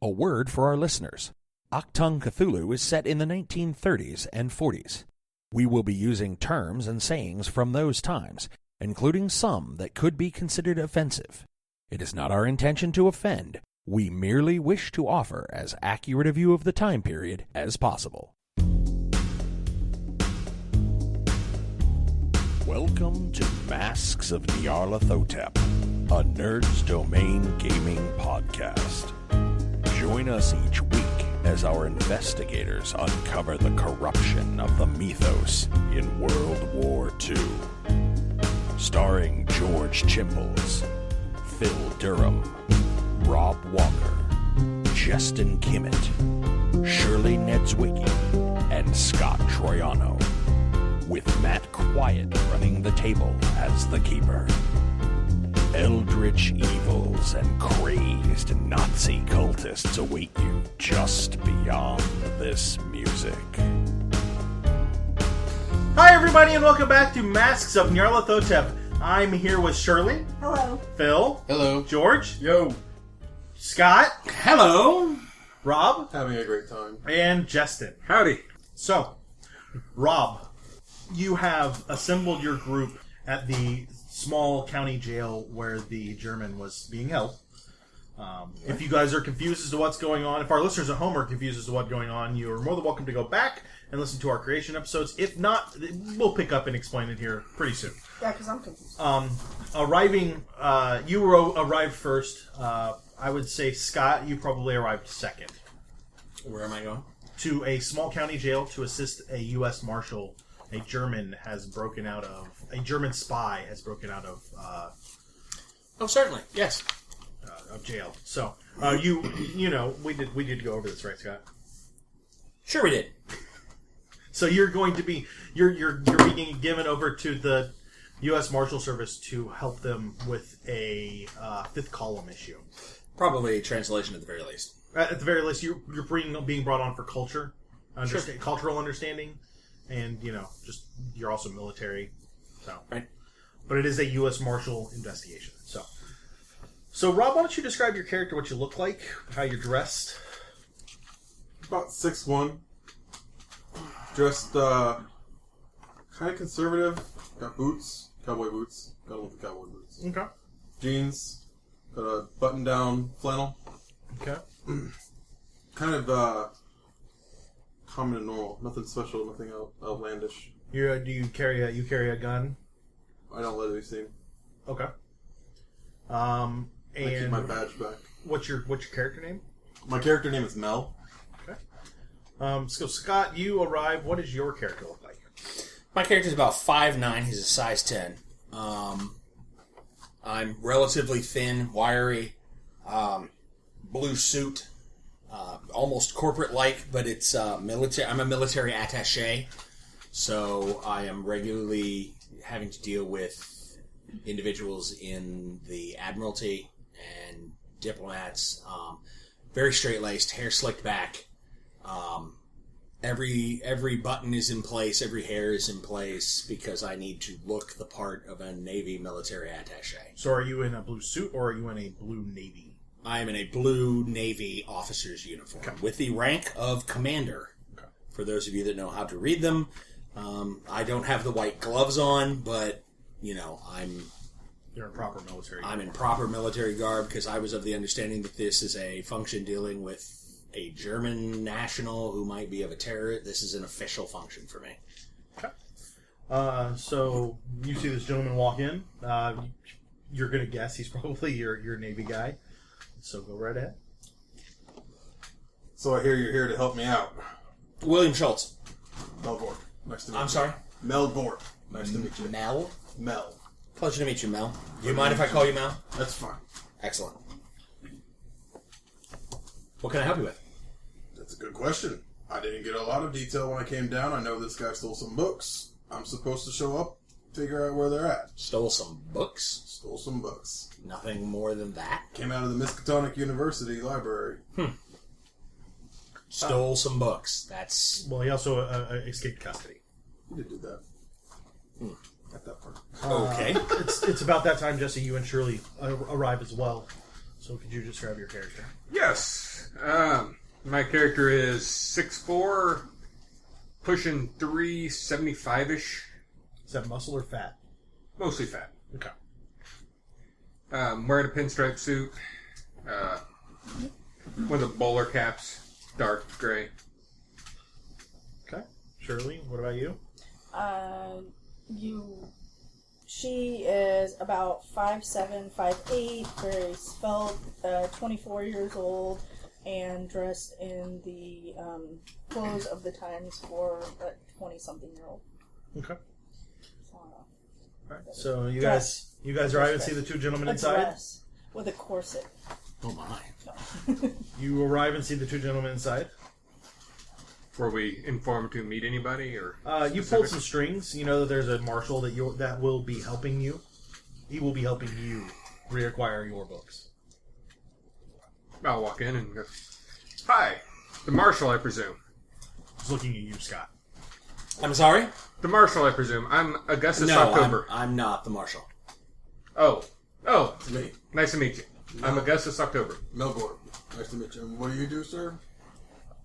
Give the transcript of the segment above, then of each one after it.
A word for our listeners. Achtung Cthulhu is set in the 1930s and 40s. We will be using terms and sayings from those times, including some that could be considered offensive. It is not our intention to offend. We merely wish to offer as accurate a view of the time period as possible. Welcome to Masks of Nyarlathotep, a Nerds Domain gaming podcast. Join us each week as our investigators uncover the corruption of the mythos in World War II. Starring George Chimples, Phil Durham, Rob Walker, Jestin Kimmet, Shirley Niedzwiecki, and Scott Troiano, with Matt Quiett running the table as the keeper. Eldritch evils and crazed Nazi cultists await you just beyond this music. Hi everybody and welcome back to Masks of Nyarlathotep. I'm here with Shirley. Hello. Phil. Hello. George. Yo. Scott. Hello. Rob. Having a great time. And Jestin. Howdy. So, Rob, you have assembled your group at the small county jail where the German was being held. If you guys are confused as to what's going on, if our listeners at home are confused as to what's going on, you are more than welcome to go back and listen to our creation episodes. If not, we'll pick up and explain it here pretty soon. Yeah, because I'm confused. You arrived first. I would say, Scott, you probably arrived second. Where am I going? To a small county jail to assist a U.S. Marshal. A German spy has broken out of Certainly. Yes. of jail. So, we did go over this, right, Scott? Sure we did. So you're going to be, you're being given over to the U.S. Marshal Service to help them with a fifth column issue. Probably a translation at the very least. At the very least, you're being brought on for culture, Sure. cultural understanding. And, you're also military, so. Right. But it is a U.S. Marshal investigation, so. So, Rob, why don't you describe your character, what you look like, how you're dressed? About 6'1". Dressed, kind of conservative. Got boots, cowboy boots. Gotta love the cowboy boots. Okay. Jeans. Got a button-down flannel. Okay. Kind of, common and normal. Nothing special, nothing outlandish. Do you carry a gun? I don't let it be seen. Okay. I keep And my badge back. what's your character name? My character name is Mel. Okay. So Scott, you arrive. What does your character look like? My character's about 5'9". He's a size 10. I'm relatively thin, wiry, blue suit. Almost corporate-like, but it's military. I'm a military attaché, so I am regularly having to deal with individuals in the Admiralty and diplomats. Very straight-laced, hair slicked back. Every button is in place, every hair is in place, because I need to look the part of a Navy military attaché. So are you in a blue suit or are you in a blue Navy? I am in a blue Navy officer's uniform with the rank of commander. Okay. For those of you that know how to read them, I don't have the white gloves on, but you're in proper military. I'm in proper military garb because I was of the understanding that this is a function dealing with a German national who might be of a terrorist. This is an official function for me. Okay. So you see this gentleman walk in. You're going to guess he's probably your Navy guy. So go right ahead. So I hear you're here to help me out. William Schultz. Mel Gorp. Nice to meet you. I'm sorry? Mel Gorp. Nice to meet you. Mel? Mel. Pleasure to meet you, Mel. Do you mind if I call you Mel? That's fine. Excellent. What can I help you with? That's a good question. I didn't get a lot of detail when I came down. I know this guy stole some books. I'm supposed to show up, figure out where they're at. Stole some books? Stole some books. Nothing more than that? Came out of the Miskatonic University library. Stole some books. That's... Well, he also escaped custody. He did do that. At that part. Okay. It's about that time, Jesse, you and Shirley arrive as well. So could you describe your character? Yes. My character is 6'4", pushing 375-ish. Is that muscle or fat? Mostly fat. Okay. Wearing a pinstripe suit. One of the bowler caps, dark gray. Okay. Shirley, what about you? She is about 5'7", 5'8", very svelte, 24 years old, and dressed in the clothes of the times for a 20-something-year-old. Okay. So, Alright. So you guys arrive and see the two gentlemen a inside? dress with a corset. Oh my. You arrive and see the two gentlemen inside? Were we informed to meet anybody, or You pulled some strings. You know that there's a marshal that will be helping you. He will be helping you reacquire your books. I'll walk in and go, "Hi, the marshal, I presume." He's looking at you, Scott. I'm sorry? The marshal, I presume. I'm Augustus No, October. I'm not the marshal. Oh, It's me. nice to meet you. I'm Augustus October. Mel Gorp. Nice to meet you. What do you do, sir?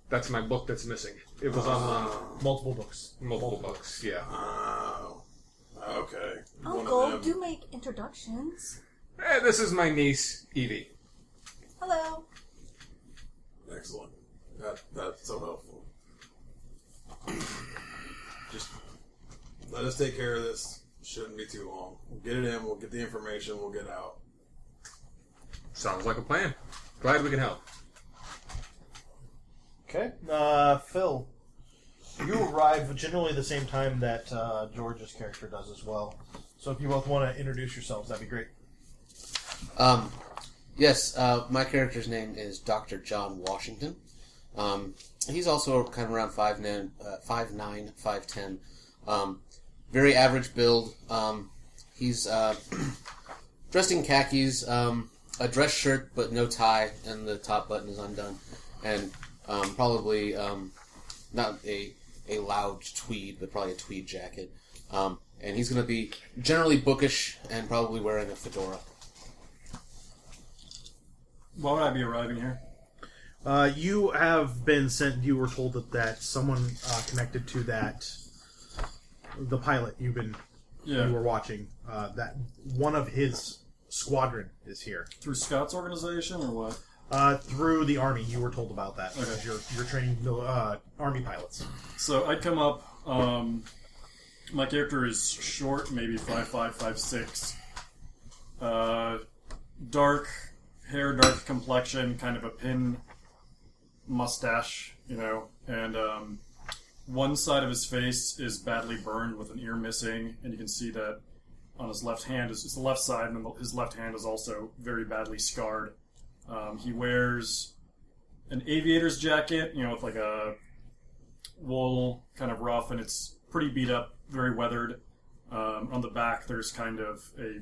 That's my book that's missing. It was on Multiple books. multiple books. Yeah. Oh. Okay. One of Uncle, them. do make introductions. This is my niece, Evie. Hello. Excellent. That's so helpful. Just let us take care of this. Shouldn't be too long. We'll get it in. We'll get the information. We'll get out. Sounds like a plan. Glad we can help. Okay. Phil, you arrive generally the same time that George's character does as well. So if you both want to introduce yourselves, that'd be great. Yes, my character's name is Dr. John Washington. He's also kind of around 5'9", 5'10". Very average build. He's dressed in khakis, a dress shirt but no tie, and the top button is undone. And probably not a loud tweed, but probably a tweed jacket. And he's going to be generally bookish and probably wearing a fedora. Why would I be arriving here? You have been sent. You were told that someone connected to the pilot you were watching. That one of his squadron is here Through Scott's organization or what? through the army. You were told about that because you're training army pilots. So I'd come up. My character is short, maybe 5'5", 5'6". Dark hair, dark complexion, kind of a pin mustache, and one side of his face is badly burned with an ear missing, and you can see that on his left hand, it's the left side, and then his left hand is also very badly scarred. He wears an aviator's jacket, with like a wool kind of rough, and it's pretty beat up, very weathered. On the back, there's kind of a,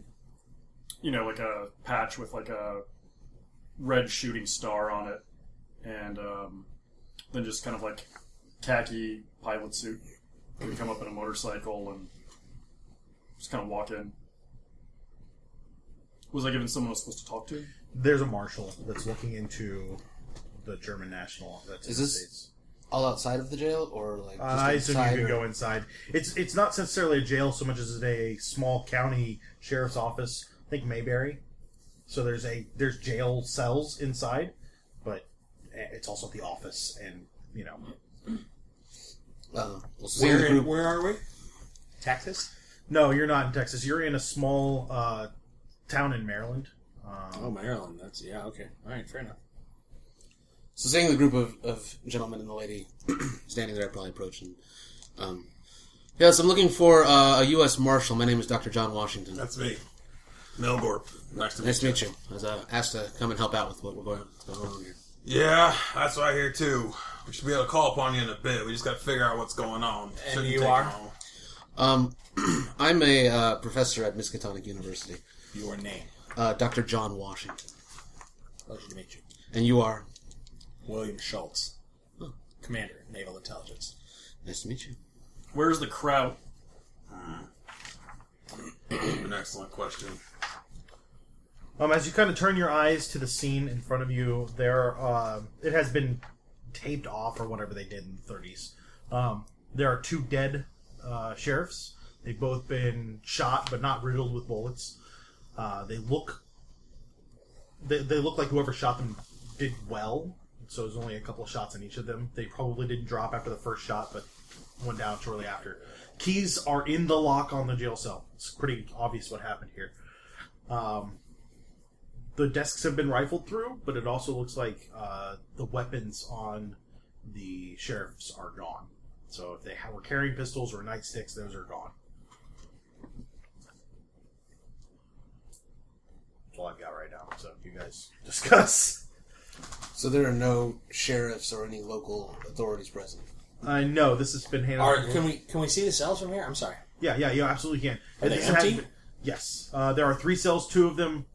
like a patch with like a red shooting star on it, and then just kind of like khaki pilot suit. We come up in a motorcycle and just kind of walk in. Was I given someone I was supposed to talk to? There's a marshal that's looking into the German national. That's in Is the this States. all outside of the jail, or like just I assume you inside, can or- go inside. It's not necessarily a jail so much as it's a small county sheriff's office. I think Mayberry. So there's jail cells inside, but it's also the office, and We'll see the group. Where are we? Texas. No, you're not in Texas. You're in a small town in Maryland. Maryland. Okay. All right, fair enough. So seeing the group of gentlemen and the lady standing there, I probably approach and, yes, I'm looking for a U.S. Marshal. My name is Dr. John Washington. That's me. Mel Gorp. Nice to meet Nice to meet you. I was asked to come and help out with what's going on here. Yeah, that's what I hear too. We should be able to call upon you in a bit. We just got to figure out what's going on. And Shouldn't you take are? long. I'm a professor at Miskatonic University. Your name. Dr. John Washington. Pleasure to meet you. And you are? William Schultz. Commander, Naval Intelligence. Nice to meet you. Where's the crowd? An excellent question. As you kind of turn your eyes to the scene in front of you, it has been taped off or whatever they did in the 30s. There are 2 dead sheriffs. They've both been shot, but not riddled with bullets. They look like whoever shot them did well. So there's only a couple of shots in each of them. They probably didn't drop after the first shot, but went down shortly after. Keys are in the lock on the jail cell. It's pretty obvious what happened here. The desks have been rifled through, but it also looks like the weapons on the sheriffs are gone. So if they were carrying pistols or nightsticks, those are gone. That's all I've got right now. So you guys discuss. So there are no sheriffs or any local authorities present. No, this has been handled. Can we see the cells from here? I'm sorry. Yeah, you absolutely can. Are they empty? Yes. There are 3 cells. 2 of them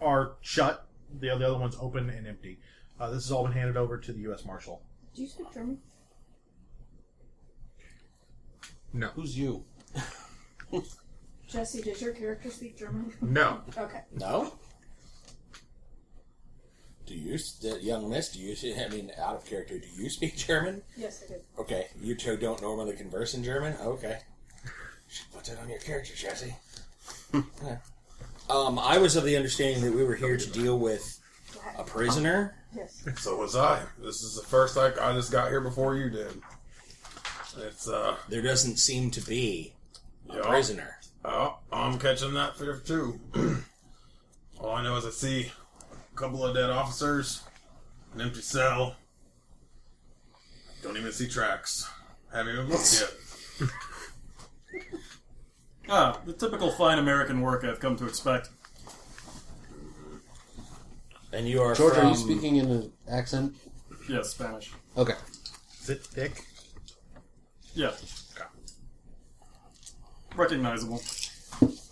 are shut. The other one's open and empty. This has all been handed over to the U.S. Marshal. Do you speak German? No. Who's you? Jesse, does your character speak German? No. Okay. No? Do you, young miss, out of character, do you speak German? Yes, I do. Okay. You 2 don't normally converse in German? Okay. Should put that on your character, Jesse. Okay. I was of the understanding that we were here to deal with a prisoner. Yes. So was I. This is the first I just got here before you did. It's There doesn't seem to be a Yeah. prisoner. Oh, I'm catching that fear too. All I know is I see a couple of dead officers, an empty cell. Don't even see tracks. Haven't even looked yet. The typical fine American work I've come to expect. And you are George, from... are you speaking in an accent? Yes, Spanish. Okay. Is it thick? Yeah. Recognizable.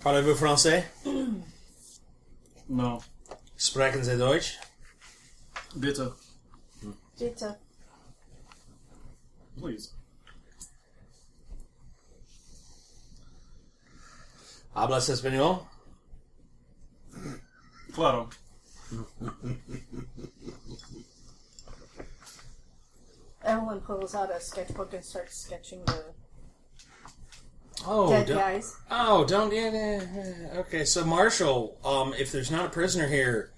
Parlez-vous français? No. Sprechen Sie Deutsch? Bitte. Bitte. Please. Hablas español? Claro. Evelyn pulls out a sketchbook and starts sketching the Oh, dead don't, guys. oh, don't. Okay, so Marshal, if there's not a prisoner here,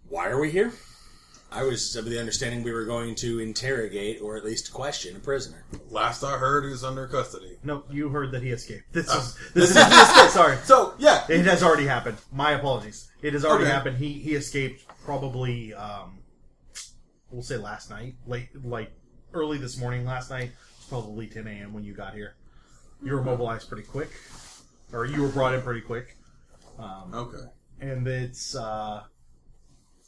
why are we here? I was of the understanding we were going to interrogate or at least question a prisoner. Last I heard, he's under custody. No, you heard that he escaped. This is he escaped. Sorry. So, yeah. It has already happened. My apologies. It has already Okay. happened. He escaped probably, we'll say last night. Early this morning last night. Probably 10 a.m. when you got here. You were mobilized pretty quick. Or you were brought in pretty quick. Okay. And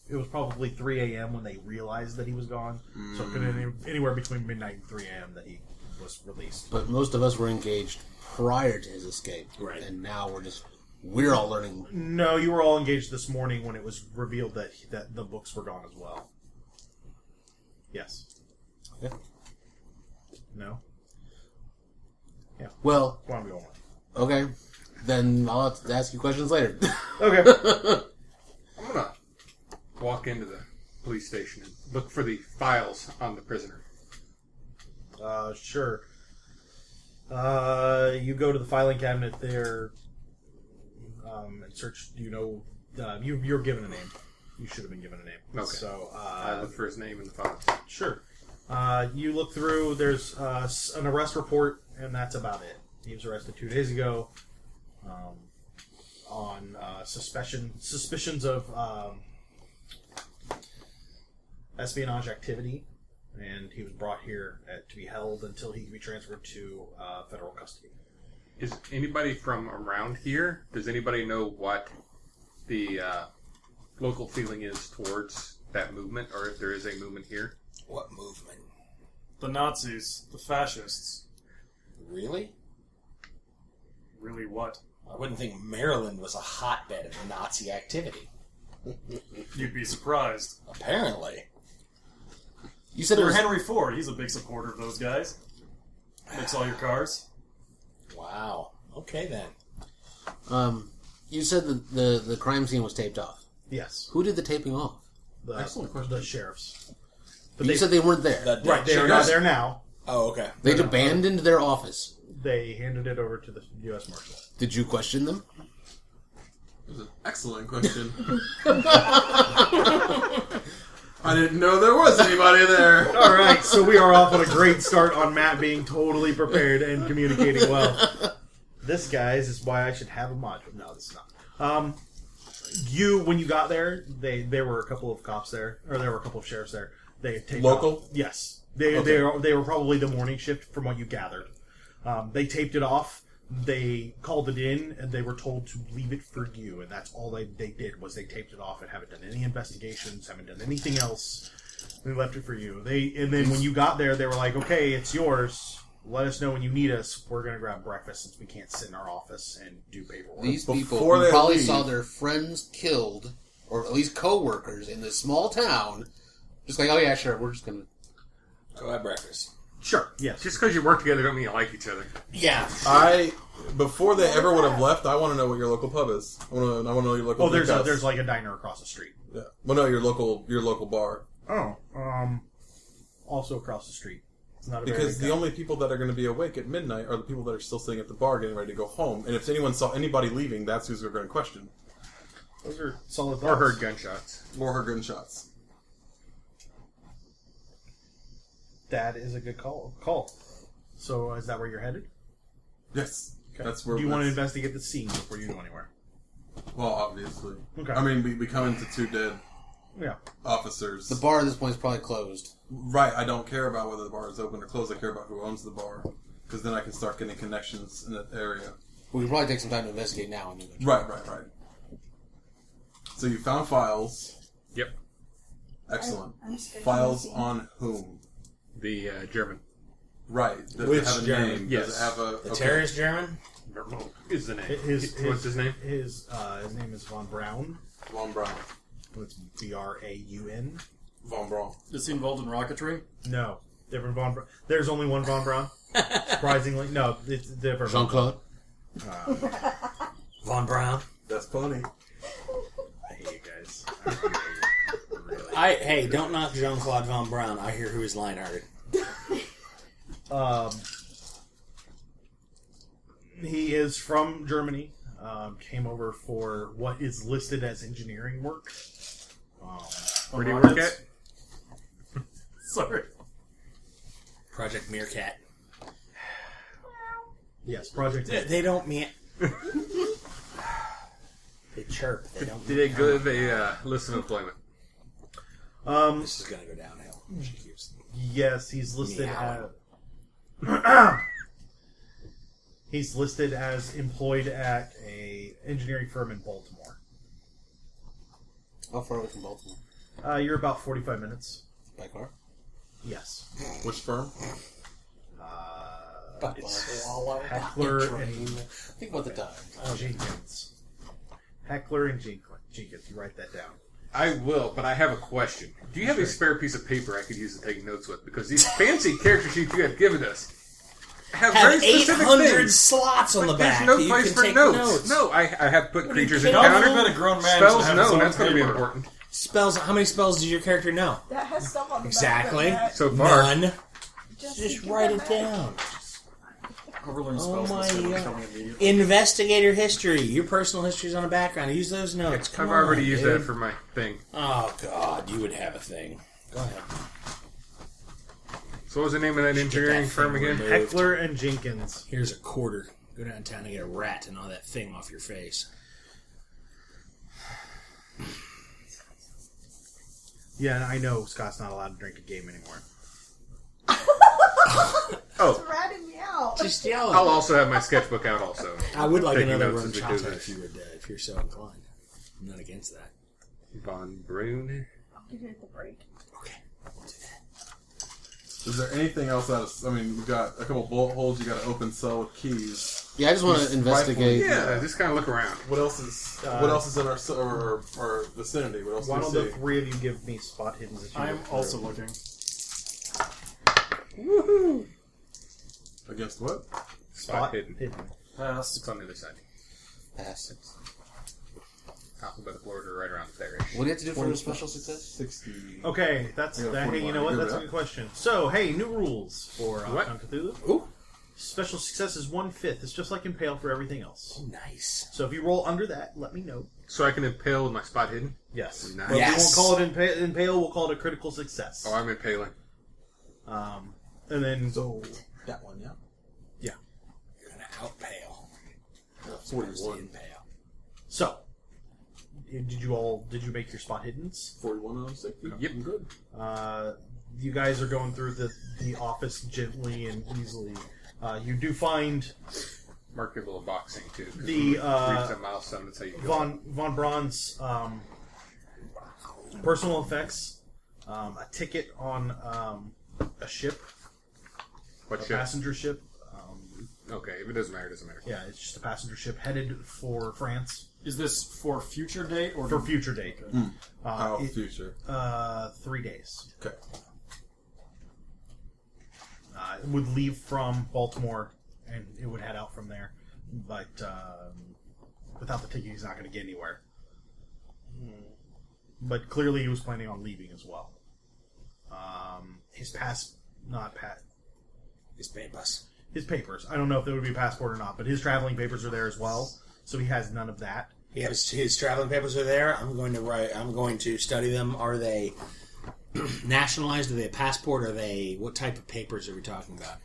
it was probably 3 a.m. when they realized that he was gone. So it could have been anywhere between midnight and 3 a.m. that he was released. But most of us were engaged prior to his escape. Right. And now we're all learning. No, you were all engaged this morning when it was revealed that the books were gone as well. Yes. Yeah. No? Yeah. Well, Where am I going? okay. Then I'll have to ask you questions later. Okay. I'm going to walk into the police station and look for the files on the prisoner. Sure. You go to the filing cabinet there and search. You're given a name. You should have been given a name. Okay. So I look for his name in the file. sure. You look through. There's an arrest report, and that's about it. He was arrested 2 days ago on suspicions of espionage activity, and he was brought here to be held until he can be transferred to federal custody. Is anybody from around here? Does anybody know what the local feeling is towards that movement, or if there is a movement here? What movement? The Nazis. The fascists. Really? Really what? I wouldn't think Maryland was a hotbed of Nazi activity. You'd be surprised. Apparently. You said it was Henry Ford. He's a big supporter of those guys. Fix all your cars. Wow. Okay, then. You said that the crime scene was taped off. Yes. Who did the taping off? Excellent question. The sheriffs. But you said they weren't there. Right, they are not there now. Oh, okay. They'd abandoned their office. They handed it over to the U.S. Marshal. Did you question them? That was an excellent question. I didn't know there was anybody there. All right, so we are off on a great start on Matt being totally prepared and communicating well. This, guys, is why I should have a module. No, this is not. When you got there, there were a couple of cops there, or there were a couple of sheriffs there. They had taped Local? off. Yes, they were probably the morning shift from what you gathered. They taped it off. They called it in, and they were told to leave it for you, and that's all they did was they taped it off and haven't done any investigations, haven't done anything else. They left it for you. And then when you got there, they were like, "Okay, it's yours. Let us know when you need us. We're gonna grab breakfast since we can't sit in our office and do paperwork." These people Before who they probably leave- saw their friends killed, or at least co-workers in this small town, just like, oh yeah, sure, we're just gonna Go have breakfast. Sure. Yes. Just because you work together don't mean you like each other. Yeah. Before they ever would have left, I want to know what your local pub is. I want to know your local. there's like a diner across the street. Yeah. Well, no, your local bar. Oh. Also across the street. It's not a very Because big the town. only people that are going to be awake at midnight are the people that are still sitting at the bar getting ready to go home. And if anyone saw anybody leaving, that's who's we're going to question. Those are solid Or thoughts. heard gunshots. Or her gunshots. That is a good call. So is that where you're headed? Yes. Okay. That's where. Do you want to investigate the scene before you go anywhere? Well, obviously. Okay. I mean, we come into 2 dead Yeah. officers. The bar at this point is probably closed. Right. I don't care about whether the bar is open or closed. I care about who owns the bar. Because then I can start getting connections in that area. We can probably take some time to investigate now. And Right. So you found files. Yep. Excellent. I'm scared Files to see. on whom? The German. Right. Does Which it have a German? name? Yes. Does it have a... The okay. terrorist German? Is the name. What's his name? His name is Von Braun. Von Braun. It's Braun. Von Braun. Is he involved in rocketry? No. Different Von Braun. There's only one Von Braun. Surprisingly. No, it's different. Jean-Claude? Von Braun? That's funny. I hate you guys. Really. Hey, don't knock Jean-Claude Von Braun. I hear who is lion-hearted. He is from Germany. Came over for what is listed as engineering work. Where do you work at? Sorry. Project Meerkat. Yes, Project. They don't mean... They chirp. They don't... Did they give a list of employment? This is going to go downhill. She keeps... Yes, he's listed Meow. as. He's listed as employed at a engineering firm in Baltimore. How far away from Baltimore? You're about 45 minutes. By car? Yes. Which firm? Heckler and Think about the time. Jenkins. Heckler and Jenkins. You write that down. I will, but I have a question. Do you have a spare piece of paper I could use to take notes with? Because these fancy character sheets you have given us have very specific 800 things. slots on the There's back. no You place can for take notes. No, I have put creatures kidding? encountered. I've met a grown man Spells, should have his no, own that's going to be paper. important. Spells. How many spells does your character know? That has stuff on the Exactly. back of that. So far. None. Just Just give write that it back. down. Overlearn Oh spells my is going to God. kill me immediately. Investigator history. Your personal history's on the background. Use those notes. Come I've already on, used dude. that for my thing. Oh, God. You would have a thing. Go ahead. So what was the name of that engineering firm thing again? removed. Heckler and Jenkins. Here's a quarter. Go downtown and get a rat and all that thing off your face. Yeah, I know Scott's not allowed to drink a game anymore. It's ratting me out. Just yell. I'll also have my sketchbook out also. I would like Taking another notes rum as we do chata this. if you're so inclined. I'm not against that. Von Brune. I'll give it the break. Okay, we'll do that. Is there anything else out of... I mean, we've got a couple bullet holes. You got an open cell with keys. Yeah, I just want to investigate. Yeah, just kind of look around. What else is in our vicinity? What else Why do don't we the see? three of you give me spot hidden? As you I am look through? also looking. Woohoo! Against what? Spot hidden. hidden. Pass. It's on the other side. Pass. alphabetical order right around there. What do you have to do for a special success? 60. Okay, that's Yeah, that. Hey, you 41. know what? Good That's a with good question. So, hey, new rules for What? Cthulhu Cthulhu. Ooh, Special success is 1/5. It's just like Impale for everything else. nice. So if you roll under that, let me know. So I can impale with my spot hidden? Yes. Nice. But we won't Yes. call it impale. We'll call it a critical success. Oh, I'm impaling. And then So, that one, yeah. yeah. You're gonna outpale. 41. Impale. So, did you make your spot hiddens? 41 out of 60. Yep. I'm good. You guys are going through the office gently and easily. You do find Mark your little boxing too. 'Cause The, when we reach that milestone, that's how you go. Von Braun's personal effects, a ticket on a ship, What a ship? passenger ship. Okay, if it doesn't matter, it doesn't matter. Yeah, it's just a passenger ship headed for France Is this for future date or for future date. How It- future. 3 days. Okay. It would leave from Baltimore, and it would head out from there. But without the ticket, he's not going to get anywhere. But clearly, he was planning on leaving as well. His his papers. I don't know if that would be a passport or not, but his traveling papers are there as well. So he has none of that. Yeah, his traveling papers are there. I'm going to study them. Are they nationalized? Are they a passport? Are they what type of papers are we talking about?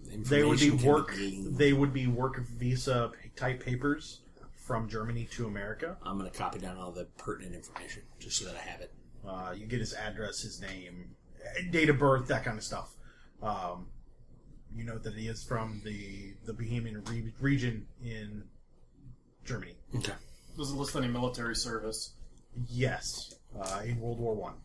They would be Information can work. gained. They would be work visa type papers from Germany to America. I'm going to copy down all the pertinent information just so that I have it. You get his address, his name, date of birth, that kind of stuff. You know that he is from the Bohemian region in Germany. Okay. Does it list any military service? Yes, in World War One.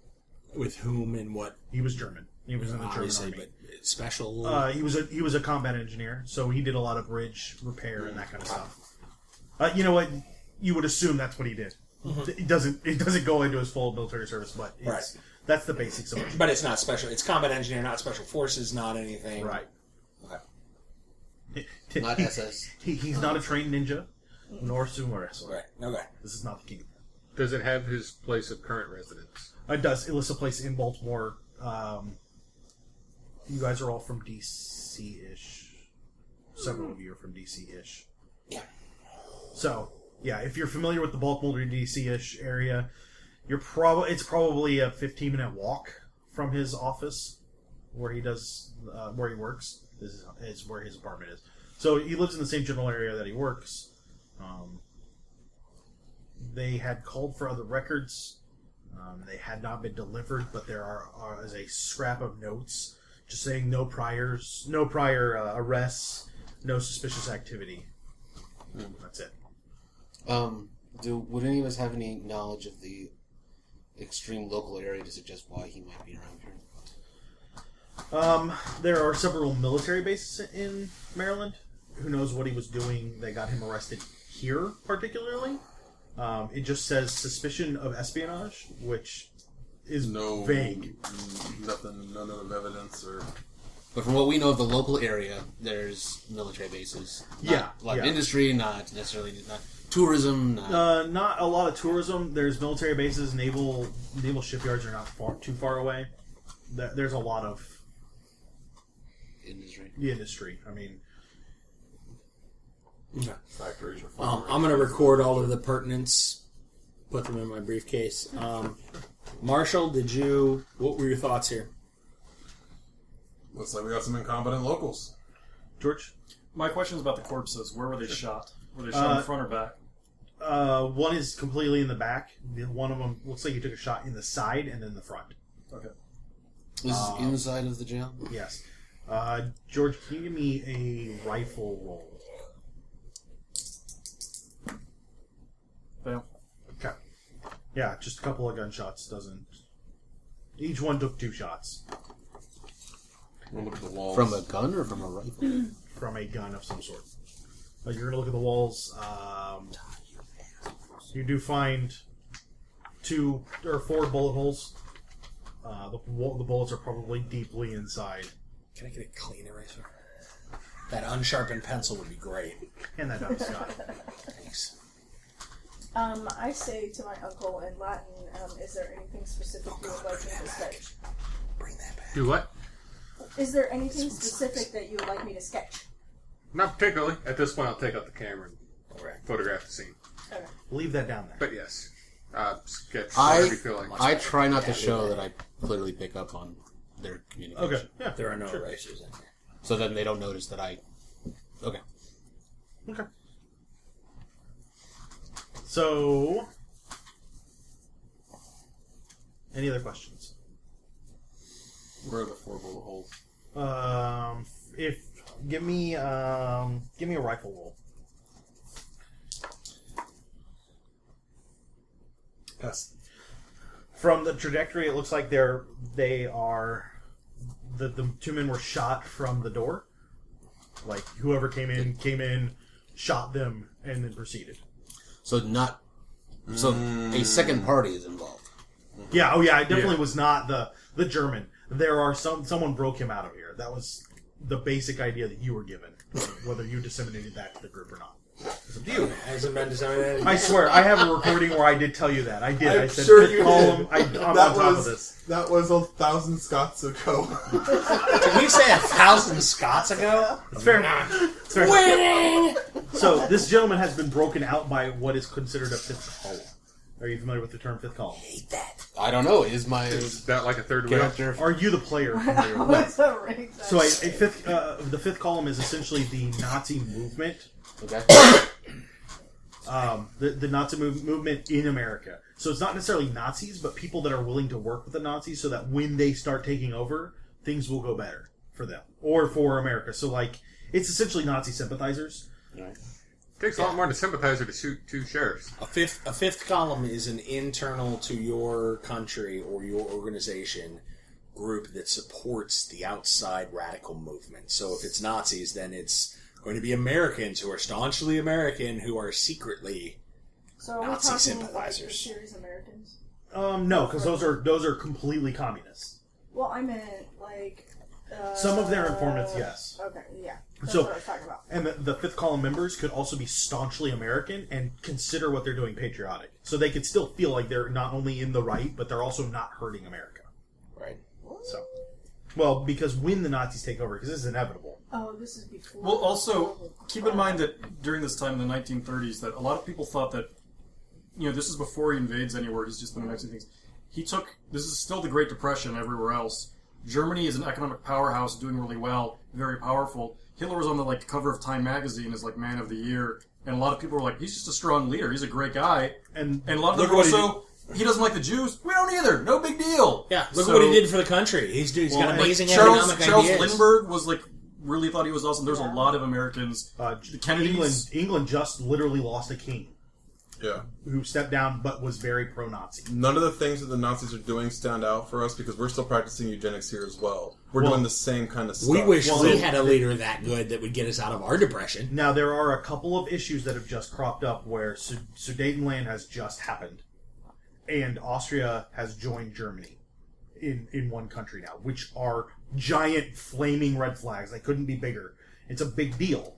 With whom and what? He was German. He was in the German Obviously, army. but special. He was a combat engineer, so he did a lot of bridge repair and that kind of stuff. You know what? You would assume that's what he did. It doesn't go into his full military service, but that's the basics of it. But it's not special. It's combat engineer, not special forces, not anything. Right. Okay. Not SS. He's not a trained ninja, nor sumo wrestler. Right. Okay. This is not the king. Does it have his place of current residence? It does. It lists a place in Baltimore. You guys are all from DC-ish. Several of you are from DC-ish. Yeah. So, yeah, if you're familiar with the Baltimore DC-ish area, it's probably a 15-minute walk from his office where he works. This is where his apartment is. So he lives in the same general area that he works. They had called for other records. They had not been delivered, but there is a scrap of notes just saying no prior arrests, no suspicious activity. That's it. Would any of us have any knowledge of the extreme local area to suggest why he might be around here? There are several military bases in Maryland. Who knows what he was doing? They got him arrested here, particularly. It just says suspicion of espionage, which is vague. Nothing, none of evidence or. But from what we know of the local area, there's military bases. Not a lot of industry, not necessarily not tourism. Not a lot of tourism. There's military bases. Naval shipyards are not too far away. There's a lot of industry. The industry. I mean, Factories are far. I'm going to record all of the pertinence, put them in my briefcase. Marshall, what were your thoughts here? Looks like we got some incompetent locals. George? My question is about the corpses. Where were they shot? Were they shot in front or back? One is completely in the back. One of them looks like he took a shot in the side and then the front. Okay. This is inside of the jail? Yes. George, can you give me a rifle roll? Fail. Okay. Yeah, just a couple of gunshots doesn't... Each one took 2 shots. We'll look at the walls. From a gun or from a rifle? From a gun of some sort. You're going to look at the walls. You do find 2 or 4 bullet holes. The bullets are probably deeply inside. Can I get a clean eraser? That unsharpened pencil would be great. And that down, Scott. Thanks. I say to my uncle in Latin, is there anything specific you would like me to sketch? Bring that back. Do what? Is there anything specific that you would like me to sketch? Not particularly. At this point, I'll take out the camera and photograph the scene. Okay. Leave that down there. But yes, sketch whatever you feel like. I try not to show that I clearly pick up on their communication. Okay. Yeah. There are no erasers in here. So then they don't notice that I... Okay. Okay. So, any other questions? Where are the 4 bullet holes? Give me a rifle roll. Yes. From the trajectory, it looks like the 2 men were shot from the door. Like whoever came in, shot them, and then proceeded. So a second party is involved. Yeah. Oh, yeah. It definitely was not the German. There are someone broke him out of here. That was the basic idea that you were given. Whether you disseminated that to the group or not. It's up to you. Hasn't been disseminated. I swear, I have a recording where I did tell you that. I did. I said, sure fifth you column. did. I'm on top of this. That was 1,000 Scots ago. Did we say 1,000 Scots ago? It's fair. It's fair. Winning! So, this gentleman has been broken out by what is considered a fifth column. Are you familiar with the term fifth column? Hate that. I don't know. Is my Is that like a third wheel? character... Are you the player? What's the rank? So, the fifth column is essentially the Nazi movement. Okay. The Nazi movement in America. So it's not necessarily Nazis, but people that are willing to work with the Nazis so that when they start taking over, things will go better for them. Or for America. So, like, it's essentially Nazi sympathizers. Right. Takes a lot more than a sympathizer to shoot 2 sheriffs. A fifth column is an internal to your country or your organization group that supports the outside radical movement. So if it's Nazis, then it's going to be Americans who are staunchly American who are secretly So are we Nazi talking sympathizers. like the series Americans? No, because those are completely communists. Well, I meant like. Some of their informants, yes. Okay, yeah. That's So- what I was talking about. And the fifth column members could also be staunchly American and consider what they're doing patriotic. So they could still feel like they're not only in the right, but they're also not hurting America. right. So, well, because when the Nazis take over, because this is inevitable. Oh, this is before. Well, also, keep in mind that during this time in the 1930s, that a lot of people thought that, this is before he invades anywhere, he's just been annexing things. This is still the Great Depression everywhere else. Germany is an economic powerhouse, doing really well, very powerful. Hitler was on the cover of Time magazine as Man of the Year, and a lot of people were like, he's just a strong leader, he's a great guy. And a lot of Look people what he also, he doesn't like the Jews. We don't either. No big deal. Yeah, look So- at what he did for the country. He's got amazing Charles economic ideas. Lindbergh was really thought he was awesome. There's a lot of Americans. The Kennedys. England just literally lost a king Yeah. who stepped down but was very pro-Nazi. None of the things that the Nazis are doing stand out for us because we're still practicing eugenics here as well. We're Well, doing the same kind of stuff. We wish Well, we so- had a leader that good that would get us out of our depression. Now, there are a couple of issues that have just cropped up where Sudetenland has just happened, and Austria has joined Germany in one country now, which are giant flaming red flags. They couldn't be bigger. It's a big deal.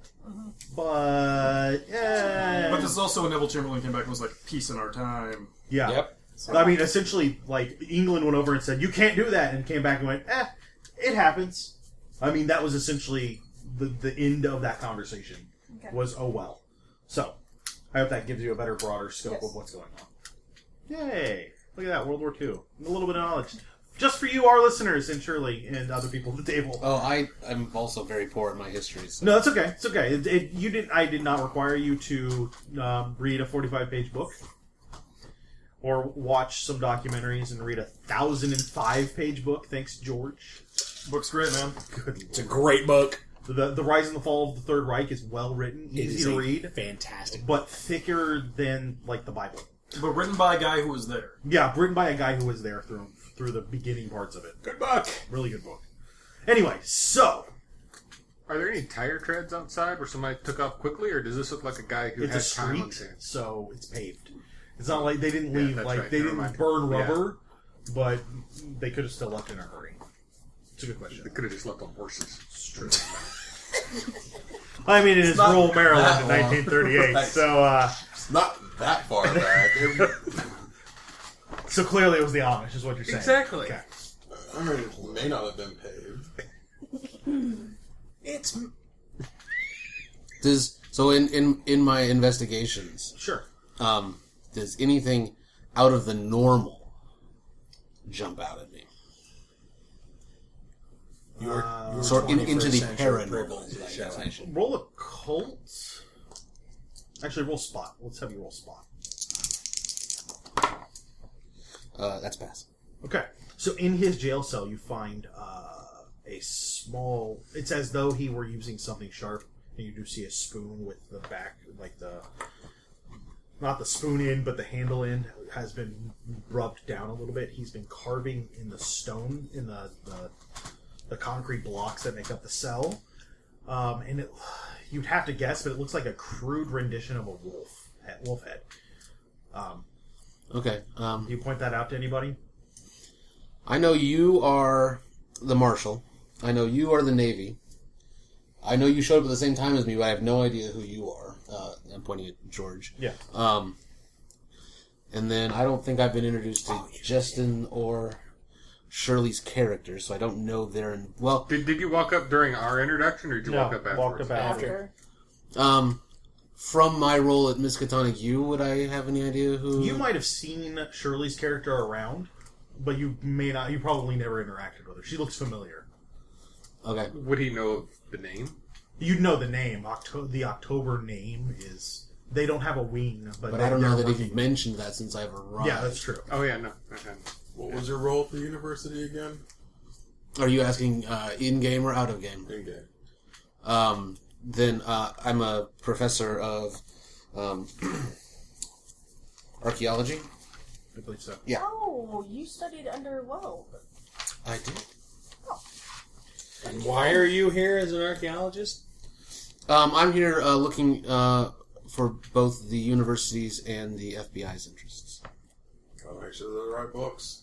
But, But this is also when Neville Chamberlain came back and was like, peace in our time. yeah. Yep. I mean, essentially, England went over and said, you can't do that, and came back and went, it happens. I mean, that was essentially the end of that conversation. Okay. Was, oh well. So, I hope that gives you a better, broader scope Yes. of what's going on. Yay! Look at that, World War II. A little bit of knowledge. Just for you, our listeners, and Shirley, and other people at the table. Oh, I'm also very poor in my history. So. No, it's okay. It's okay. I did not require you to read a 45-page book. Or watch some documentaries and read a 1,005-page book. Thanks, George. Book's great, man. Good. It's a great book. The Rise and the Fall of the Third Reich is well written, It easy is to a read, fantastic. but thicker than the Bible. But written by a guy who was there. Yeah, written by a guy who was there through the beginning parts of it. Good book. Really good book. Anyway, so Are there any tire treads outside where somebody took off quickly, or does this look like a guy who it's a has time on his street, hands? so it's paved. It's not like they didn't leave, that's like right, they never didn't mind. burn rubber, but they could have still left in a hurry. It's a good question. They could have just left on horses. It's true. I mean, it is rural Maryland in 1938, so Not that far back. So clearly it was the Amish, is what you're saying. Exactly. Okay. I mean, it may not have been paved. It's So in my investigations, Sure. does anything out of the normal jump out at me? your Sort into 21st the century paranormal, privilege I is guess I showing. should. Roll a cult. Actually, roll spot. Let's have you roll spot. That's pass. Okay. So in his jail cell, you find a small... It's as though he were using something sharp, and you do see a spoon with the back, like the... Not the spoon end, but the handle end has been rubbed down a little bit. He's been carving in the stone, in the concrete blocks that make up the cell. And it, you'd have to guess, but it looks like a crude rendition of a wolf head. Okay. Do you point that out to anybody? I know you are the Marshal. I know you are the Navy. I know you showed up at the same time as me, but I have no idea who you are. I'm pointing at George. Yeah. And then I don't think I've been introduced to Jestin or Shirley's characters, so I don't know their... Well, Did you walk up during our introduction, or did you walk up afterwards? walked up after. from my role at Miskatonic, would I have any idea who... You might have seen Shirley's character around, but you may not. You probably never interacted with her. She looks familiar. Okay. Would he know of the name? You'd know the name. The October name is... They don't have a wing, but I don't know that working. you've mentioned that since I've arrived. Yeah, that's true. Oh, yeah, no. I hadn't. What was your role for university again? Are you asking in-game or out-of-game? In-game. Then I'm a professor of archaeology. I believe so. Yeah. Oh, you studied under Woe. I did. And why are you here as an archaeologist? I'm here looking for both the universities and the FBI's interests. Gotta make sure they're the right books.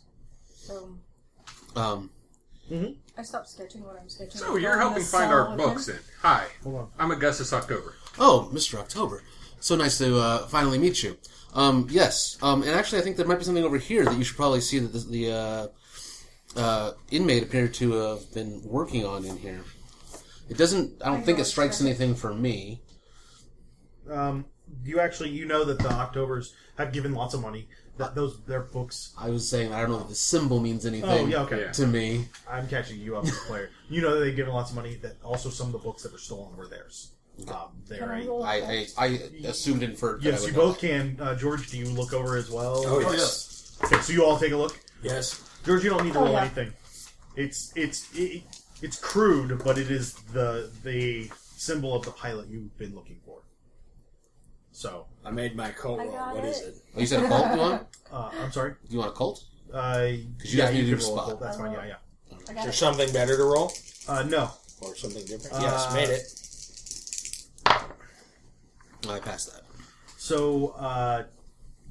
I stopped sketching what I'm sketching. So you're helping find our books, then. Hi. Hold on. I'm Augustus October. Oh, Mr. October. So nice to finally meet you. Yes. And actually, I think there might be something over here that you should probably see that the inmate appeared to have been working on in here. It doesn't... I don't think it strikes anything for me. You know that the Octobers have given lots of money. That their books. I was saying, I don't know if the symbol means anything okay. to me. I'm catching you up as a player. You know that they've given lots of money. That also some of the books that were stolen were theirs. I assumed inferred that I Yes, would you know both can. George, do you look over as well? Oh, Oh, yes. yes. Okay, so you all take a look. Yes. George, you don't need to roll yeah. anything. It's crude, but it is the symbol of the pilot you've been looking for. So I made my coat I roll. got What is it. it? Oh, you said a cult, you want? I'm sorry. You want a cult? Because you guys need to do roll spot. a cult. That's fine. Yeah. I Is got there it. something better to roll? No. Or something different? Yes, made it. I passed that. So,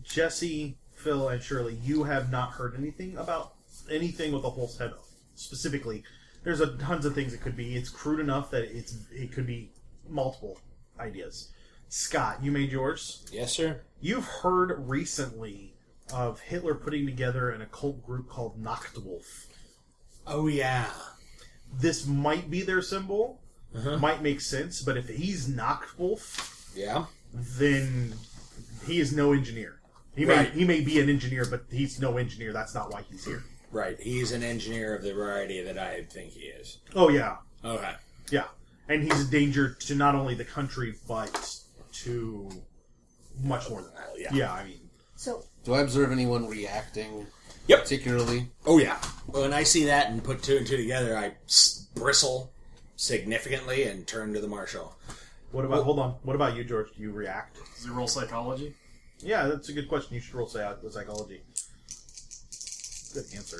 Jesse, Phil, and Shirley, you have not heard anything about anything with the whole head specifically. There's tons of things it could be. It's crude enough that it could be multiple ideas. Scott, you made yours. Yes, sir. You've heard recently of Hitler putting together an occult group called Nachtwolf. Oh, yeah. This might be their symbol. Might make sense, but if he's Nachtwolf, Yeah. then he is no engineer. He may be an engineer, but he's no engineer. That's not why he's here. Right. He's an engineer of the variety that I think he is. Oh, yeah. Okay. Yeah. And he's a danger to not only the country, but to much more than that. Yeah. Yeah, I mean... So, Do I observe anyone reacting Yep. particularly? Oh, yeah. When I see that and put two and two together, I bristle significantly and turn to the marshal. What about... Hold on. What about you, George? Do you react? Does he roll psychology? Yeah, that's a good question. You should roll psychology. Good answer.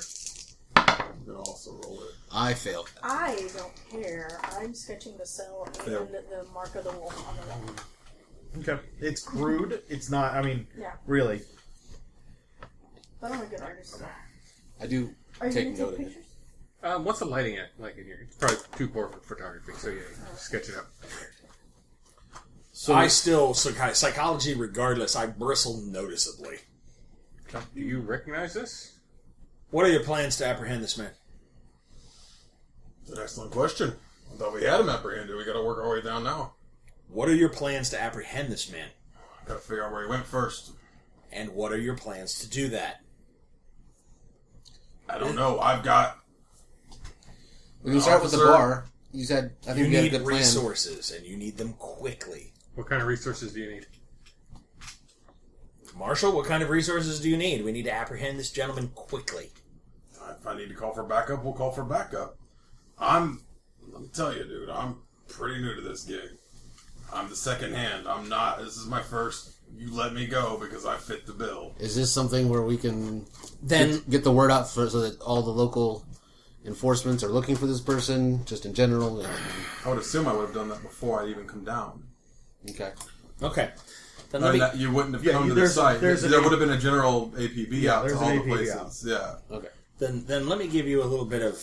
You can also roll it. I failed. I don't care. I'm sketching the cell and Fail. the mark of the wolf on the wall. Okay. It's crude. It's not... I mean, Yeah. really. But I'm a good artist. I do Are you take going to note take of it. pictures? What's the lighting like in here? It's probably too poor for photography, so yeah, sketch it up. So psychology regardless, I bristle noticeably. Do you recognize this? What are your plans to apprehend this man? It's an excellent question. I thought we had him apprehended. We got to work our way down now. What are your plans to apprehend this man? Got to figure out where he went first. And what are your plans to do that? I don't know. I've got... We can start with the bar. You said, I think You we had a need good plan. resources, and you need them quickly. What kind of resources do you need? Marshall, what kind of resources do you need? We need to apprehend this gentleman quickly. If I need to call for backup, we'll call for backup. Let me tell you, dude, I'm pretty new to this gig. I'm the second hand. I'm not. This is my first. You let me go because I fit the bill. Is this something where we can Then get the word out so that all the local enforcements are looking for this person, just in general? I would assume I would have done that before I'd even come down. Okay. Okay. Then I let mean, me... you wouldn't have Yeah, come to the there's- site. there's There an would have been a general APB out to there's all an the APB places. Yeah. Okay. Then let me give you a little bit of...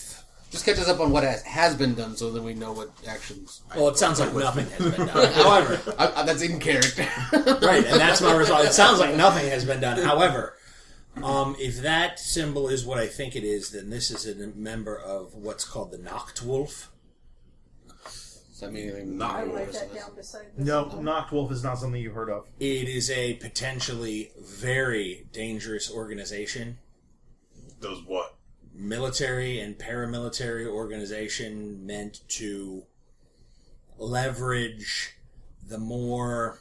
Just catch us up on what has been done so that we know what actions. Well, it sounds like nothing has been done. However... That's in character. Right, and that's my result. It sounds like nothing has been done. However, if that symbol is what I think it is, then this is a member of what's called the Nachtwolf. Does that mean anything? I write that down beside this. No, Noctwolf is not something you've heard of. It is a potentially very dangerous organization. Does what? Military and paramilitary organization meant to leverage the more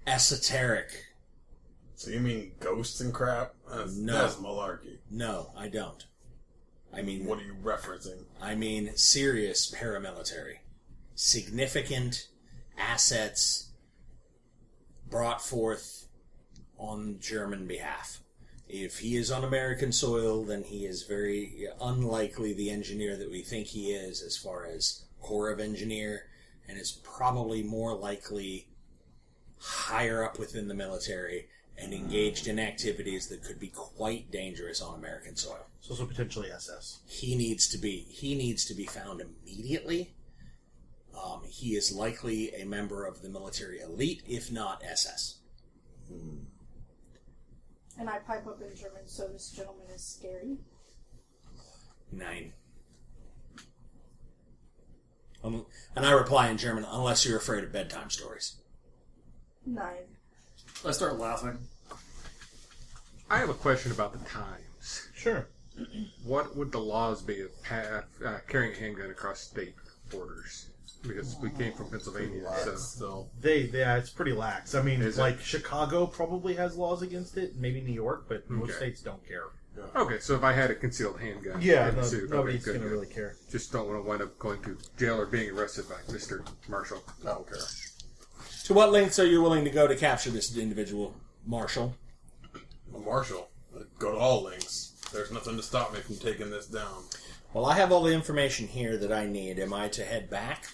esoteric. So you mean ghosts and crap? No. That's malarkey. No, I don't. I mean, What are you referencing? I mean serious paramilitary. Significant assets brought forth on German behalf. If he is on American soil, then he is very unlikely the engineer that we think he is as far as Corps of Engineer, and is probably more likely higher up within the military and engaged in activities that could be quite dangerous on American soil. It's also potentially SS. He needs to be found immediately. He is likely a member of the military elite, if not SS. And I pipe up in German, so this gentleman is scary. 9. And I reply in German, unless you're afraid of bedtime stories. 9. I start laughing. I have a question about the times. Sure. What would the laws be of carrying a handgun across state borders? Because we came from Pennsylvania, so It's pretty lax. I mean, Is it? like Chicago probably has laws against it, maybe New York, but most Okay. states don't care. okay. So if I had a concealed handgun, Yeah, in the no, suit, nobody's okay, good. going to really care. Just don't want to wind up going to jail or being arrested by Mr. Marshall. I don't care. To what lengths are you willing to go to capture this individual, Marshall? I'm a marshal. I'd go to all links. There's nothing to stop me from taking this down. Well, I have all the information here that I need. Am I to head back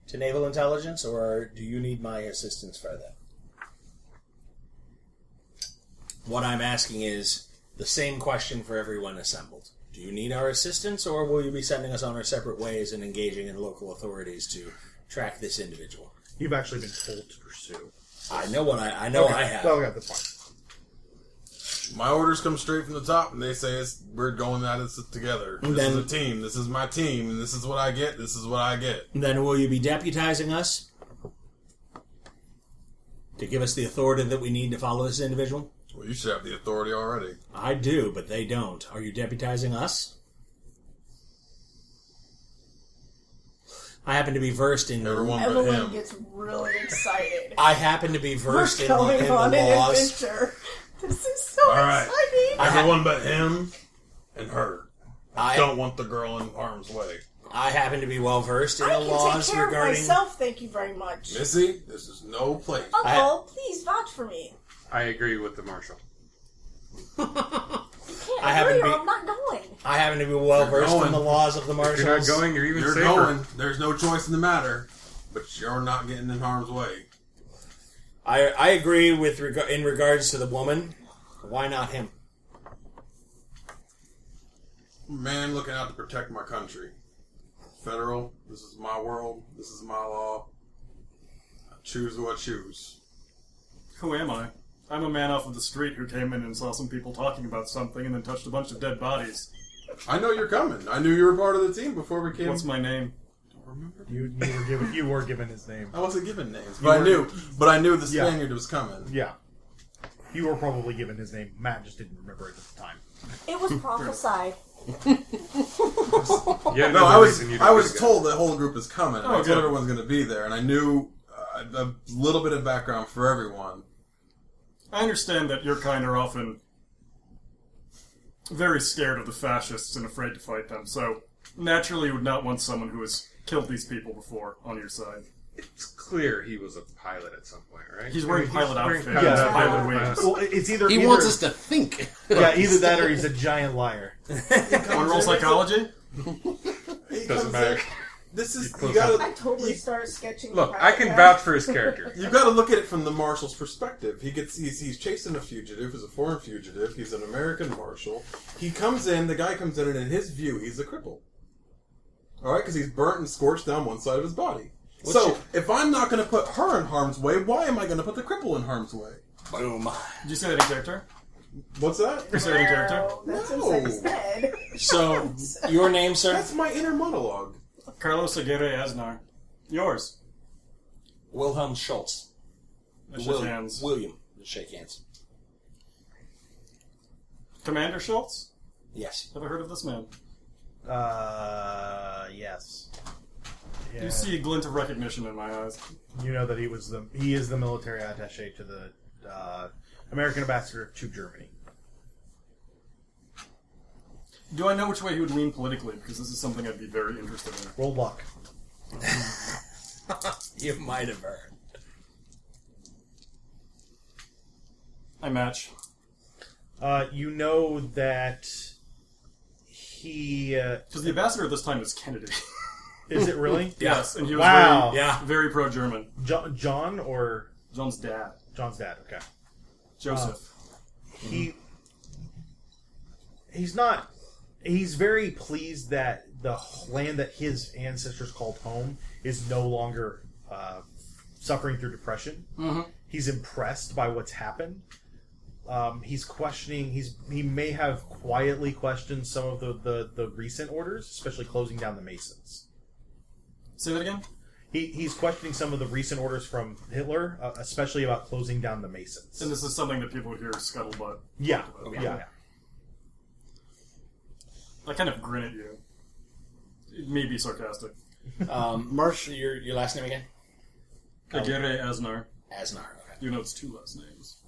to Naval Intelligence, or do you need my assistance for that? What I'm asking is the same question for everyone assembled. Do you need our assistance, or will you be sending us on our separate ways and engaging in local authorities to track this individual? You've actually been told to pursue. I know what I know. Okay. I have. Oh, yeah, that's fine. My orders come straight from the top, and they say we're going at it together. This is a team. This is my team, and this is what I get. This is what I get. Then will you be deputizing us to give us the authority that we need to follow this individual? Well, you should have the authority already. I do, but they don't. Are you deputizing us? I happen to be versed in Everyone but Evelyn him. gets really excited. I happen to be versed We're in going the on an laws. adventure. This is so All right. exciting. Everyone but him and her. I I don't want the girl in harm's way. I happen to be well versed in I the can laws take care regarding. of myself, thank you very much. Missy, this is no place. Uncle, please vouch for me. I agree with the marshal. Can't I haven't agree or be- I'm not going. I happen to be well versed in going. the laws of the If you're not marshals. going, you're even You're safer. going. There's no choice in the matter. But you're not getting in harm's way. I agree with in regards to the woman. Why not him? Man looking out to protect my country. federal. This is my world. This is my law. I choose who I choose. Who am I? I'm a man off of the street who came in and saw some people talking about something and then touched a bunch of dead bodies. I know you're coming. I knew you were part of the team before we came. What's my name? Remember? You were given his name. I wasn't given names, but I knew the Spaniard was coming. Yeah. You were probably given his name. Matt just didn't remember it at the time. It was prophesied. Yeah, No, I was told the whole group is coming. And I told good. everyone's going to be there, and I knew a little bit of background for everyone. I understand that your kind are often very scared of the fascists and afraid to fight them, so naturally you would not want someone who has killed these people before on your side. It's clear he was a pilot at some point, right? He's wearing pilot outfit, Yeah. pilot wings. Well, it's either He wants us to think. Yeah, either that or he's a giant liar. Want to roll psychology? Doesn't matter. This is close you gotta I totally started sketching. Look, the I can pilot vouch for his character. You got to look at it from the marshal's perspective. He's chasing a fugitive. He's a foreign fugitive. He's an American marshal. He comes in. The guy comes in, and in his view, he's a cripple. All right, because he's burnt and scorched down one side of his body. If I'm not going to put her in harm's way, why am I going to put the cripple in harm's way? Boom. Did you say that in character? What's that? You say that in character? Wow, that's No. inside his head. So, your name, sir? That's my inner monologue. Carlos Aguirre Aznar. Yours. Wilhelm Schultz. I shake hands. William. Let's shake hands. Commander Schultz? Yes. Ever heard of this man? Yes. Yeah. You see a glint of recognition in my eyes. You know that he is the military attaché to the American ambassador to Germany. Do I know which way he would lean politically? Because this is something I'd be very interested in. Roll luck. You might have heard. I match. You know that he... Because the ambassador at this time was Kennedy. is it really? Yes, and he was Wow. very pro-German. John or... John's dad. John's dad, okay. Joseph. He's very pleased that the land that his ancestors called home is no longer suffering through depression. Mm-hmm. He's impressed by what's happened. He's questioning. He may have quietly questioned some of the recent orders, especially closing down the Masons. Say that again? He's questioning some of the recent orders from Hitler, especially about closing down the Masons. And this is something that people would hear scuttlebutt. Yeah. Yeah. I kind of grin at you. It may be sarcastic. Marsh, your last name again? Aguirre Aznar. Aznar. Okay. You know it's two last names.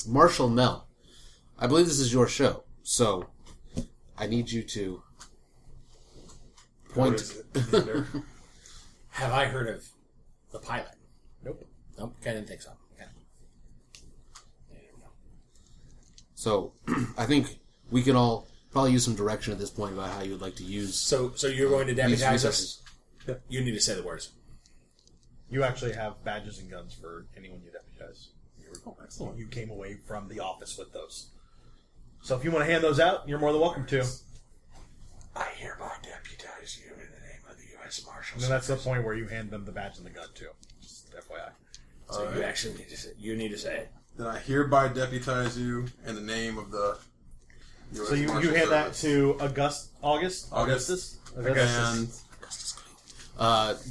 Marshal Mel, I believe this is your show, so I need you to point. Have I heard of the pilot? Nope. Nope. I didn't think so. Okay. So I think we can all probably use some direction at this point about how you would like to use. So you're going to these deputize resources. us? You need to say the words. You actually have badges and guns for anyone you deputize. Oh, excellent. You came away from the office with those. So if you want to hand those out, you're more than welcome to. I hereby deputize you in the name of the U.S. Marshals. And then that's the point where you hand them the badge and the gun too. Just FYI. So you actually need to say, it. Then I hereby deputize you in the name of the U.S. So you Marshal hand that Service. to Augustus? And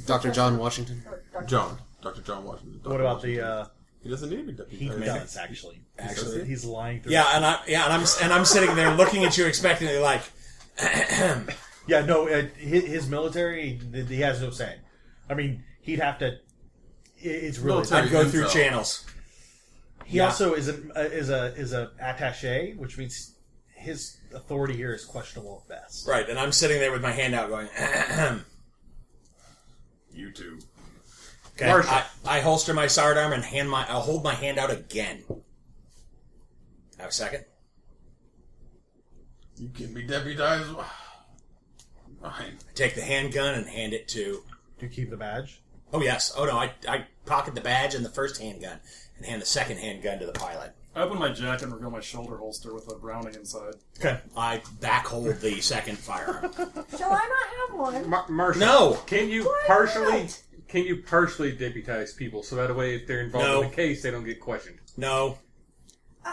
Dr. John Washington. John. Dr. John Washington. What about the... He doesn't need to be he deputized. does, actually. Actually? He's lying through... Yeah, and I'm sitting there looking at you expectantly like, Yeah, no, his military, he has no say. I mean, he'd have to... It's really... Military. I'd go through Intel. channels. He also is a attaché, which means his authority here is questionable at best. Right, and I'm sitting there with my hand out going, You too. okay, I holster my sidearm and I'll hold my hand out again. Have a second. You can be deputized. Fine. I take the handgun and hand it to... Do you keep the badge? Oh, yes. Oh, no, I pocket the badge and the first handgun and hand the second handgun to the pilot. I open my jacket and reveal my shoulder holster with a Browning inside. Okay. I backhold the second firearm. Shall I not have one? Marshall, No. Can you Why partially not? deputize people so that way if they're involved No. in the case, they don't get questioned? No.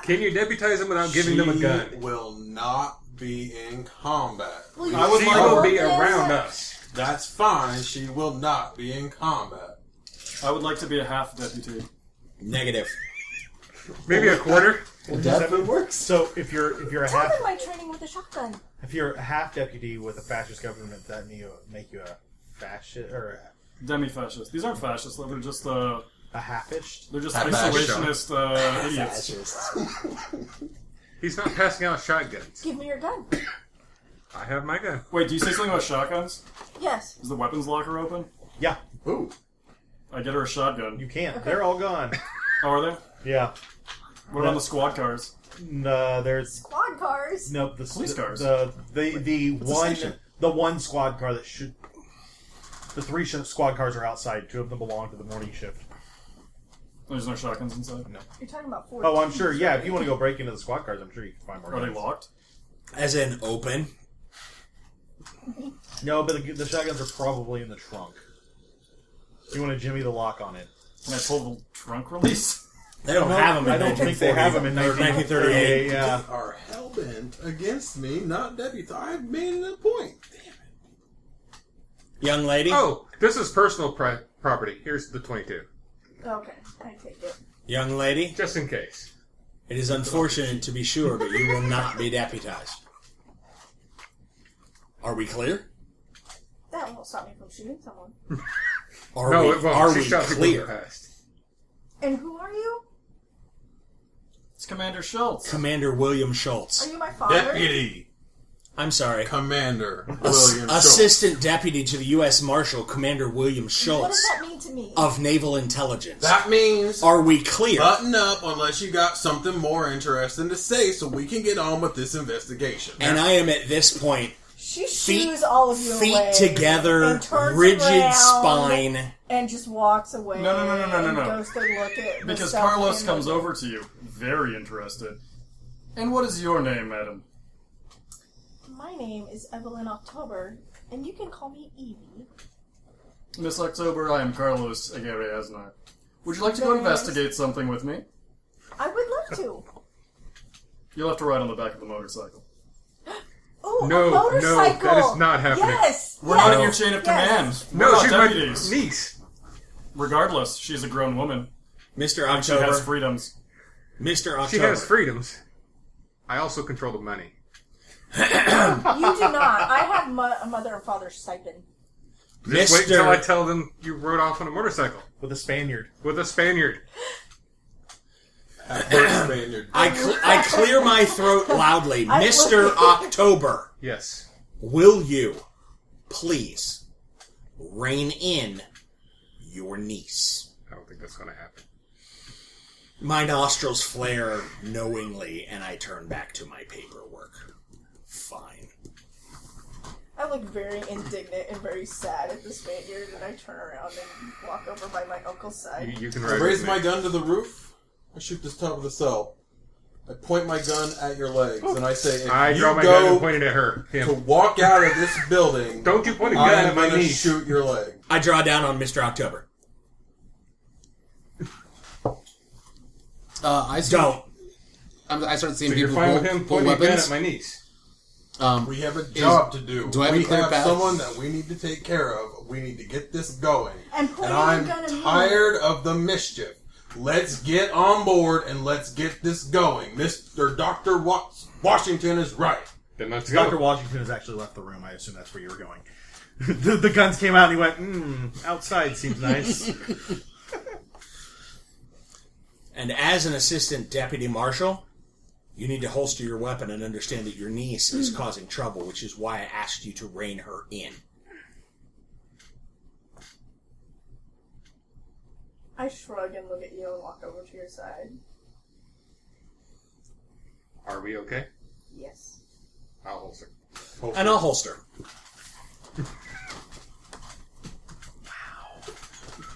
Can you deputize them without giving them a gun? She will not be in combat. Will you I would She like will show be this? around us. That's fine. She will not be in combat. I would like to be a half deputy. Negative. Maybe a quarter. That works. So if you're a Tell half them my training with a shotgun. if you're a half deputy with a fascist government, that make you a fascist or Demi-fascist. These aren't fascists, though. They're just, a half-ished? they're just Half-fascist. isolationist idiots. He's not passing out shotguns. Give me your gun. I have my gun. Wait, do you say something about shotguns? Yes. Is the weapons locker open? Yeah, Ooh. I get her a shotgun. you can't. They're all gone. Oh, are they? Yeah. What about the squad cars? No, there's Squad cars. no the Police cars. The a one station. the one squad car that should. The three squad cars are outside. Two of them belong to the morning shift. There's no shotguns inside? You're talking about 4. Oh, I'm sure. Yeah, if you want to go break into the squad cars, I'm sure you can find more. Are they guns. locked? As in open. No, but the shotguns are probably in the trunk. You want to jimmy the lock on it? Can I pull the trunk release? They don't have them in I don't think they have them in 1938. Yeah. They are hell-bent against me, not deputy. I've made it a point. Damn it. Young lady. Oh, this is personal property. Here's the 22. Okay, I take it. Young lady. Just in case. It is unfortunate to be sure, but you will not be deputized. Are we clear? That won't stop me from shooting someone. Are No, we, it won't. are She we shot people in the clear? past. And who are you? It's Commander Schultz. Commander William Schultz. Are you my father? Deputy I'm sorry. Commander William Schultz. Assistant Deputy to the U.S. Marshal, Commander William What does Schultz that mean to me? of Naval Intelligence. That means Are we clear? button up unless you got something more interesting to say so we can get on with this investigation. And I am at this point, She feet, shoos all of you feet away together, and turns rigid around spine. and just walks away. No. And goes to look at the Because stuff Carlos in comes the- over to you, very interested. And what is your name, madam? My name is Evelyn October, and you can call me Evie. Miss October, I am Carlos Aguirre Aznar. Would you like to go Very investigate something with me? I would love to. You'll have to ride on the back of the motorcycle. Oh, No, a motorcycle! that is not happening. Yes, We're yes, not in your chain of yes. command. We're No, not she's deputies. my niece. Regardless, she's a grown woman. Mr. And she has October. freedoms. Mr. October. She has freedoms. I also control the money. You do not. I have a mother and father's stipend. Just wait until I Mr. tell them you rode off on a motorcycle With a Spaniard. with a Spaniard. Spaniard. I clear my throat loudly. I- Mr. October, Yes. will you please rein in your niece? I don't think that's going to happen. My nostrils flare knowingly, and I turn back to my paperwork. Fine. I look very indignant and very sad at the Spaniard, and I turn around and walk over by my uncle's side. You can I ride raise with my me. gun to the roof. I shoot this top of the cell. I point my gun at your legs, and I say, if I you draw my gun and go point it at her. to Him. walk out of this building, Don't you point a I gun am at my going to niece. shoot your leg. I draw down on Mr. October. I Don't. I started seeing So you're people fine pull, with him pull pointing a gun weapons. at my niece? We have a job to do. do I have a we clear have path? someone that we need to take care of. We need to get this going. And And pointing I'm a gun at me. tired of the mischief. Let's get on board and let's get this going. Mr. Dr. Washington is right. Then let's go. Dr. Washington has actually left the room. I assume that's where you were going. the guns came out and he went, outside seems nice. And as an assistant deputy marshal, you need to holster your weapon and understand that your niece is causing trouble, which is why I asked you to rein her in. I shrug and look at you and walk over to your side. Are we okay? Yes. I'll holster. And I'll holster.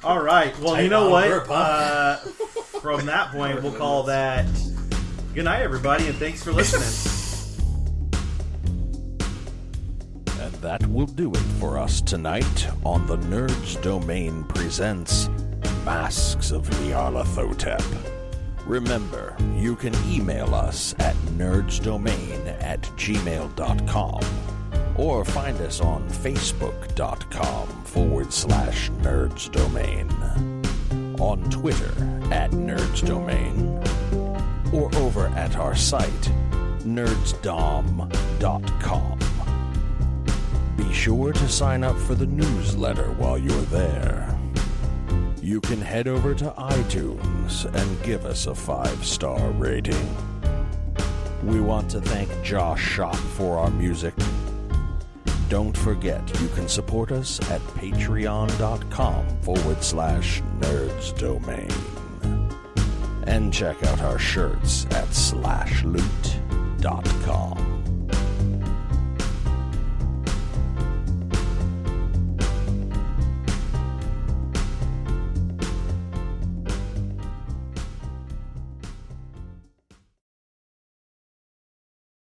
All right. Well, you Tight know on what? grip, huh? From that point, we'll call that Good night, everybody, and thanks for listening. And that will do it for us tonight on the Nerds Domain presents Masks of Nyarlathotep. Remember, you can email us at nerdsdomain@gmail.com or find us on facebook.com/nerdsdomain, on Twitter @nerdsdomain, or over at our site, nerdsdom.com. Be sure to sign up for the newsletter while you're there. You can head over to iTunes and give us a 5-star rating. We want to thank Josh Schott for our music. Don't forget you can support us at patreon.com/nerdsdomain. And check out our shirts at slashloot.com.